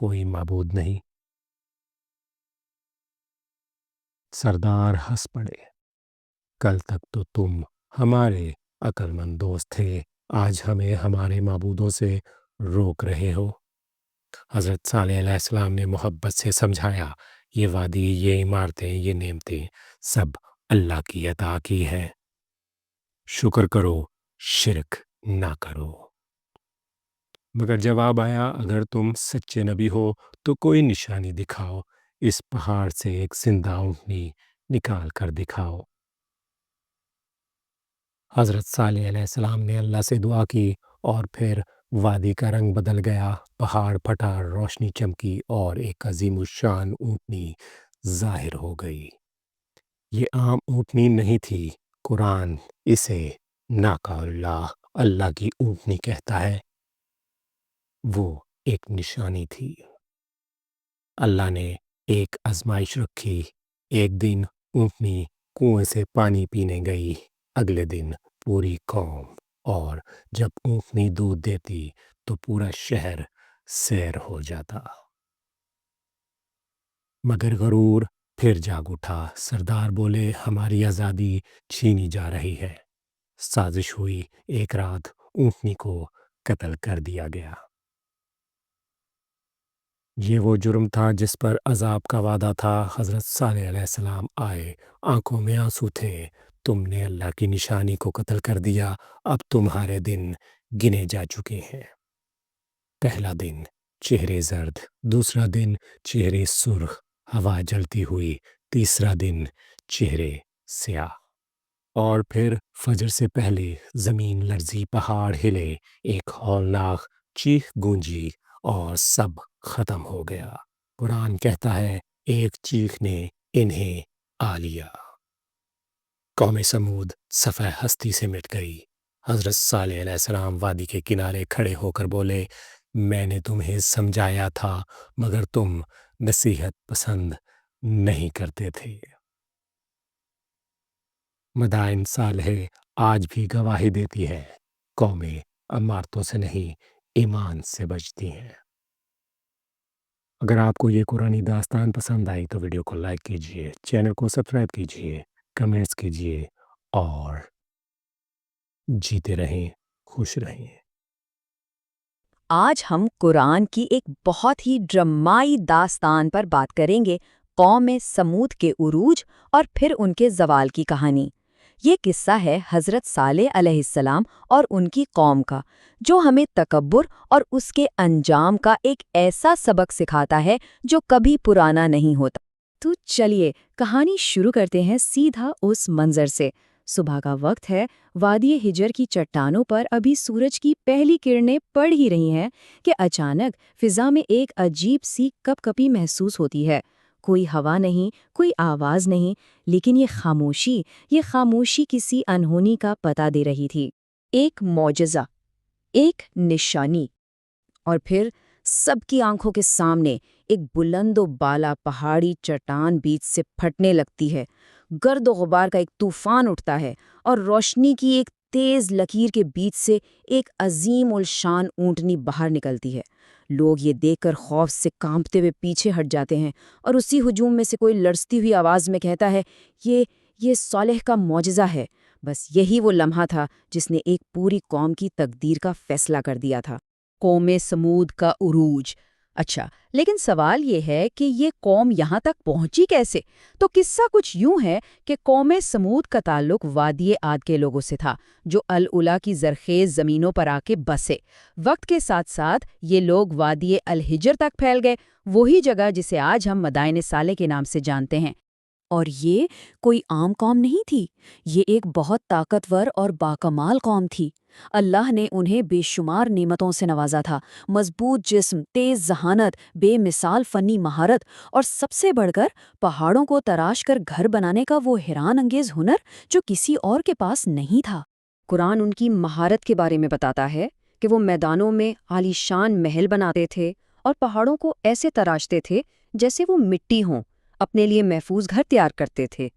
کوئی معبود نہیں۔ سردار ہنس پڑے۔ کل تک تو تم ہمارے عقل مند دوست تھے، آج ہمیں ہمارے معبودوں سے روک رہے ہو۔ حضرت صالح علیہ السلام نے محبت سے سمجھایا، یہ وادی، یہ عمارتیں، یہ نعمتیں سب اللہ کی عطا کی ہیں، شکر کرو، شرک نہ کرو۔ مگر جواب آیا، اگر تم سچے نبی ہو تو کوئی نشانی دکھاؤ، اس پہاڑ سے ایک زندہ اونٹنی نکال کر دکھاؤ۔ حضرت صالح علیہ السلام نے اللہ سے دعا کی اور پھر وادی کا رنگ بدل گیا، پہاڑ پھٹا، روشنی چمکی اور ایک عظیم الشان اونٹنی ظاہر ہو گئی۔ یہ عام اونٹنی نہیں تھی، قرآن اسے ناقہ اللہ، اللہ کی اونٹنی کہتا ہے۔ وہ ایک نشانی تھی۔ اللہ نے ایک آزمائش رکھی۔ ایک دن اونٹنی کنویں سے پانی پینے گئی، اگلے دن پوری قوم، اور جب اونٹنی دودھ دیتی تو پورا شہر سیر ہو جاتا۔ مگر غرور پھر جاگ اٹھا۔ سردار بولے، ہماری آزادی چھینی جا رہی ہے۔ سازش ہوئی، ایک رات اونٹنی کو قتل کر دیا گیا۔ یہ وہ جرم تھا جس پر عذاب کا وعدہ تھا۔ حضرت صالح علیہ السلام آئے، آنکھوں میں آنسو تھے۔ تم نے اللہ کی نشانی کو قتل کر دیا، اب تمہارے دن گنے جا چکے ہیں۔ پہلا دن چہرے زرد، دوسرا دن چہرے سرخ، ہوا جلتی ہوئی، تیسرا دن چہرے سیاہ، اور پھر فجر سے پہلے زمین لرزی، پہاڑ ہلے، ایک ہولناک چیخ گونجی اور سب ختم ہو گیا۔ قرآن کہتا ہے، ایک چیخ نے انہیں آ لیا۔ قوم سمود صفحہ ہستی سے مٹ گئی۔ حضرت صالح علیہ السلام وادی کے کنارے کھڑے ہو کر بولے، میں نے تمہیں سمجھایا تھا مگر تم نصیحت پسند نہیں کرتے تھے۔ مدائن صالح آج بھی گواہی دیتی ہے، قومیں عمارتوں سے نہیں، ایمان سے بچتی ہیں۔ اگر آپ کو یہ قرآنی داستان پسند آئی تو ویڈیو کو لائک کیجیے، چینل کو سبسکرائب کیجیے، کمنٹس کیجیے اور جیتے رہیں، خوش رہیں۔ آج ہم قرآن کی ایک بہت ہی ڈرامائی داستان پر بات کریں گے، قوم سمود کے عروج اور پھر ان کے زوال کی کہانی۔ یہ قصہ ہے حضرت صالح علیہ السلام اور ان کی قوم کا، جو ہمیں تکبر اور اس کے انجام کا ایک ایسا سبق سکھاتا ہے جو کبھی پرانا نہیں ہوتا۔ تو چلیے کہانی شروع کرتے ہیں سیدھا اس منظر سے۔ صبح کا وقت ہے، وادی ہجر کی چٹانوں پر ابھی سورج کی پہلی کرنیں پڑ ہی رہی ہیں کہ اچانک فضا میں ایک عجیب سی کپ کپی محسوس ہوتی ہے۔ کوئی ہوا نہیں، کوئی آواز نہیں، لیکن یہ خاموشی کسی انہونی کا پتہ دے رہی تھی۔ ایک معجزہ، ایک نشانی، اور پھر سب کی آنکھوں کے سامنے ایک بلند و بالا پہاڑی چٹان بیچ سے پھٹنے لگتی ہے۔ گرد و غبار کا ایک طوفان اٹھتا ہے اور روشنی کی ایک تیز لکیر کے بیچ سے ایک عظیم الشان اونٹنی باہر نکلتی ہے۔ لوگ یہ دیکھ کر خوف سے کانپتے ہوئے پیچھے ہٹ جاتے ہیں، اور اسی ہجوم میں سے کوئی لرزتی ہوئی آواز میں کہتا ہے، یہ صالح کا معجزہ ہے۔ بس یہی وہ لمحہ تھا جس نے ایک پوری قوم کی تقدیر کا فیصلہ کر دیا تھا۔ قوم سمود کا عروج۔ اچھا، لیکن سوال یہ ہے کہ یہ قوم یہاں تک پہنچی کیسے؟ تو قصہ کچھ یوں ہے کہ قوم سمود کا تعلق وادی عاد کے لوگوں سے تھا، جو العلا کی زرخیز زمینوں پر آ کے بسے۔ وقت کے ساتھ ساتھ یہ لوگ وادی الحجر تک پھیل گئے، وہی جگہ جسے آج ہم مدائن صالح کے نام سے جانتے ہیں۔ اور یہ کوئی عام قوم نہیں تھی، یہ ایک بہت طاقتور اور باکمال قوم تھی۔ اللہ نے انہیں بے شمار نعمتوں سے نوازا تھا، مضبوط جسم، تیز ذہانت، بے مثال فنی مہارت، اور سب سے بڑھ کر پہاڑوں کو تراش کر گھر بنانے کا وہ حیران انگیز ہنر جو کسی اور کے پاس نہیں تھا۔ قرآن ان کی مہارت کے بارے میں بتاتا ہے کہ وہ میدانوں میں عالی شان محل بناتے تھے اور پہاڑوں کو ایسے تراشتے تھے جیسے وہ مٹی ہوں، اپنے لیے محفوظ گھر تیار کرتے تھے۔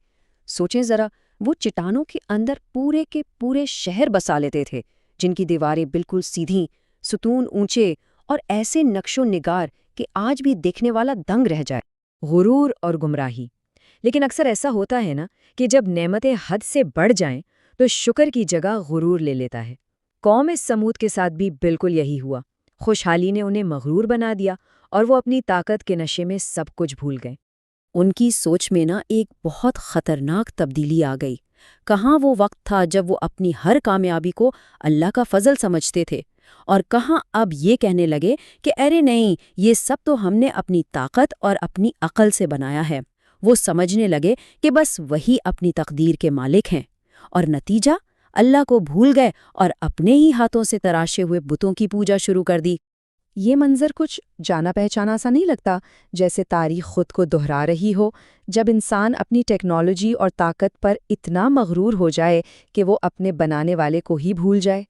سوچیں ذرا، وہ چٹانوں کے اندر پورے کے پورے شہر بسا لیتے تھے، جن کی دیواریں بالکل سیدھی، ستون اونچے اور ایسے نقش و نگار کہ آج بھی دیکھنے والا دنگ رہ جائے۔ غرور اور گمراہی۔ لیکن اکثر ایسا ہوتا ہے نا کہ جب نعمتیں حد سے بڑھ جائیں تو شکر کی جگہ غرور لے لیتا ہے۔ قوم سمود کے ساتھ بھی بالکل یہی ہوا۔ خوشحالی نے انہیں مغرور بنا دیا اور وہ اپنی طاقت کے نشے میں سب کچھ بھول گئے۔ ان کی سوچ میں ایک بہت خطرناک تبدیلی آ گئی۔ کہاں وہ وقت تھا جب وہ اپنی ہر کامیابی کو اللہ کا فضل سمجھتے تھے، اور کہاں اب یہ کہنے لگے کہ ارے نہیں، یہ سب تو ہم نے اپنی طاقت اور اپنی عقل سے بنایا ہے۔ وہ سمجھنے لگے کہ بس وہی اپنی تقدیر کے مالک ہیں، اور نتیجہ اللہ کو بھول گئے اور اپنے ہی ہاتھوں سے تراشے ہوئے بتوں کی پوجا شروع کر دی۔ یہ منظر کچھ جانا پہچانا سا نہیں لگتا؟ جیسے تاریخ خود کو دہرا رہی ہو، جب انسان اپنی ٹیکنالوجی اور طاقت پر اتنا مغرور ہو جائے کہ وہ اپنے بنانے والے کو ہی بھول جائے۔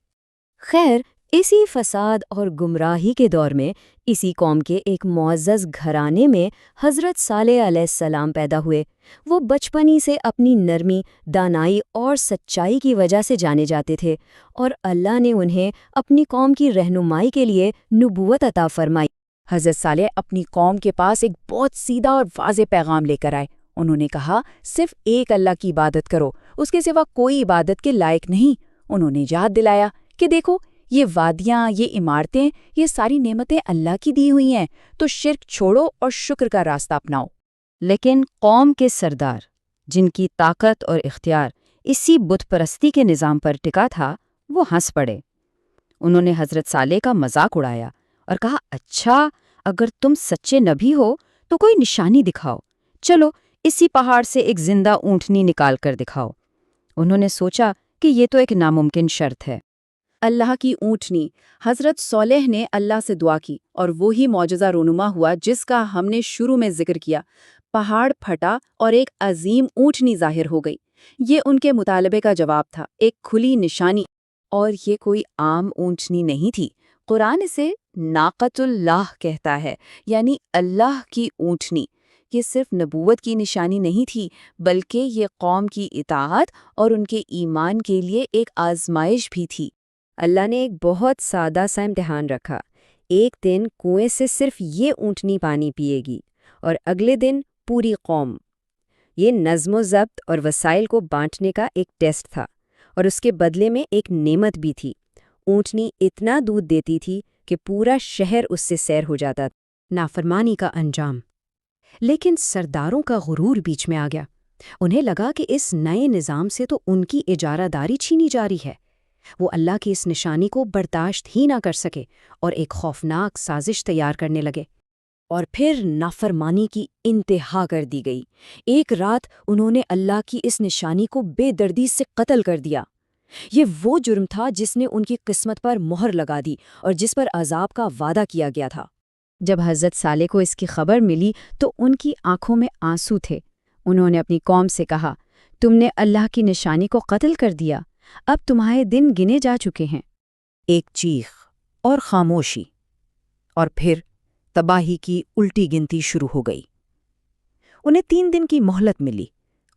خیر، اسی فساد اور گمراہی کے دور میں اسی قوم کے ایک معزز گھرانے میں حضرت صالح علیہ السلام پیدا ہوئے۔ وہ بچپن ہی سے اپنی نرمی، دانائی اور سچائی کی وجہ سے جانے جاتے تھے، اور اللہ نے انہیں اپنی قوم کی رہنمائی کے لیے نبوت عطا فرمائی۔ حضرت صالح اپنی قوم کے پاس ایک بہت سیدھا اور واضح پیغام لے کر آئے۔ انہوں نے کہا، صرف ایک اللہ کی عبادت کرو، اس کے سوا کوئی عبادت کے لائق نہیں۔ انہوں نے یاد دلایا کہ دیکھو، یہ وادیاں، یہ عمارتیں، یہ ساری نعمتیں اللہ کی دی ہوئی ہیں، تو شرک چھوڑو اور شکر کا راستہ اپناؤ۔ لیکن قوم کے سردار، جن کی طاقت اور اختیار اسی بت پرستی کے نظام پر ٹکا تھا، وہ ہنس پڑے۔ انہوں نے حضرت صالح کا مذاق اڑایا اور کہا، اچھا، اگر تم سچے نبی ہو تو کوئی نشانی دکھاؤ، چلو اسی پہاڑ سے ایک زندہ اونٹنی نکال کر دکھاؤ۔ انہوں نے سوچا کہ یہ تو ایک ناممکن شرط ہے۔ اللہ کی اونٹنی۔ حضرت صالح نے اللہ سے دعا کی اور وہی معجزہ رونما ہوا جس کا ہم نے شروع میں ذکر کیا۔ پہاڑ پھٹا اور ایک عظیم اونٹنی ظاہر ہو گئی۔ یہ ان کے مطالبے کا جواب تھا، ایک کھلی نشانی۔ اور یہ کوئی عام اونٹنی نہیں تھی۔ قرآن اسے ناقۃ اللہ کہتا ہے، یعنی اللہ کی اونٹنی۔ یہ صرف نبوت کی نشانی نہیں تھی، بلکہ یہ قوم کی اطاعت اور ان کے ایمان کے لیے ایک آزمائش بھی تھی۔ اللہ نے ایک بہت سادہ سا امتحان رکھا۔ ایک دن کنویں سے صرف یہ اونٹنی پانی پیے گی، اور اگلے دن پوری قوم۔ یہ نظم و ضبط اور وسائل کو بانٹنے کا ایک ٹیسٹ تھا، اور اس کے بدلے میں ایک نعمت بھی تھی۔ اونٹنی اتنا دودھ دیتی تھی کہ پورا شہر اس سے سیر ہو جاتا تھا۔ نافرمانی کا انجام۔ لیکن سرداروں کا غرور بیچ میں آ گیا۔ انہیں لگا کہ اس نئے نظام سے تو ان کی اجارہ داری چھینی جا رہی ہے۔ وہ اللہ کی اس نشانی کو برداشت ہی نہ کر سکے اور ایک خوفناک سازش تیار کرنے لگے۔ اور پھر نافرمانی کی انتہا کر دی گئی۔ ایک رات انہوں نے اللہ کی اس نشانی کو بے دردی سے قتل کر دیا۔ یہ وہ جرم تھا جس نے ان کی قسمت پر مہر لگا دی اور جس پر عذاب کا وعدہ کیا گیا تھا۔ جب حضرت صالح کو اس کی خبر ملی تو ان کی آنکھوں میں آنسو تھے۔ انہوں نے اپنی قوم سے کہا، تم نے اللہ کی نشانی کو قتل کر دیا، اب تمہارے دن گنے جا چکے ہیں۔ ایک چیخ اور خاموشی، اور پھر تباہی کی الٹی گنتی شروع ہو گئی۔ انہیں 3 دن کی مہلت ملی،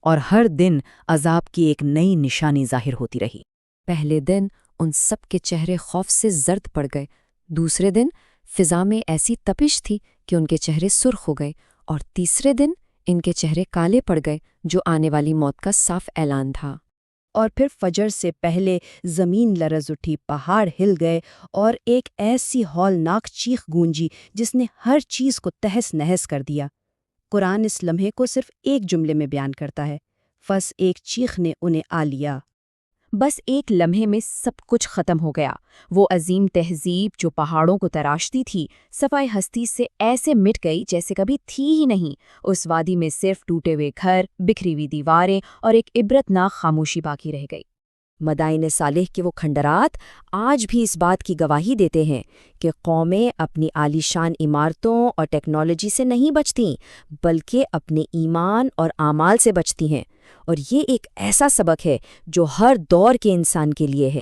اور ہر دن عذاب کی ایک نئی نشانی ظاہر ہوتی رہی۔ پہلے دن ان سب کے چہرے خوف سے زرد پڑ گئے۔ دوسرے دن فضا میں ایسی تپش تھی کہ ان کے چہرے سرخ ہو گئے، اور تیسرے دن ان کے چہرے کالے پڑ گئے، جو آنے والی موت کا صاف اعلان تھا۔ اور پھر فجر سے پہلے زمین لرز اٹھی، پہاڑ ہل گئے، اور ایک ایسی ہولناک چیخ گونجی جس نے ہر چیز کو تہس نہس کر دیا۔ قرآن اس لمحے کو صرف ایک جملے میں بیان کرتا ہے، بس ایک چیخ نے انہیں آ لیا۔ بس ایک لمحے میں سب کچھ ختم ہو گیا۔ وہ عظیم تہذیب جو پہاڑوں کو تراشتی تھی، صفائے ہستی سے ایسے مٹ گئی جیسے کبھی تھی ہی نہیں۔ اس وادی میں صرف ٹوٹے ہوئے گھر، بکھری ہوئی دیواریں اور ایک عبرتناک خاموشی باقی رہ گئی۔ مدائن صالح کے وہ کھنڈرات آج بھی اس بات کی گواہی دیتے ہیں کہ قومیں اپنی عالی شان عمارتوں اور ٹیکنالوجی سے نہیں بچتیں، بلکہ اپنے ایمان اور اعمال سے بچتی ہیں۔ اور یہ ایک ایسا سبق ہے جو ہر دور کے انسان کے لیے ہے۔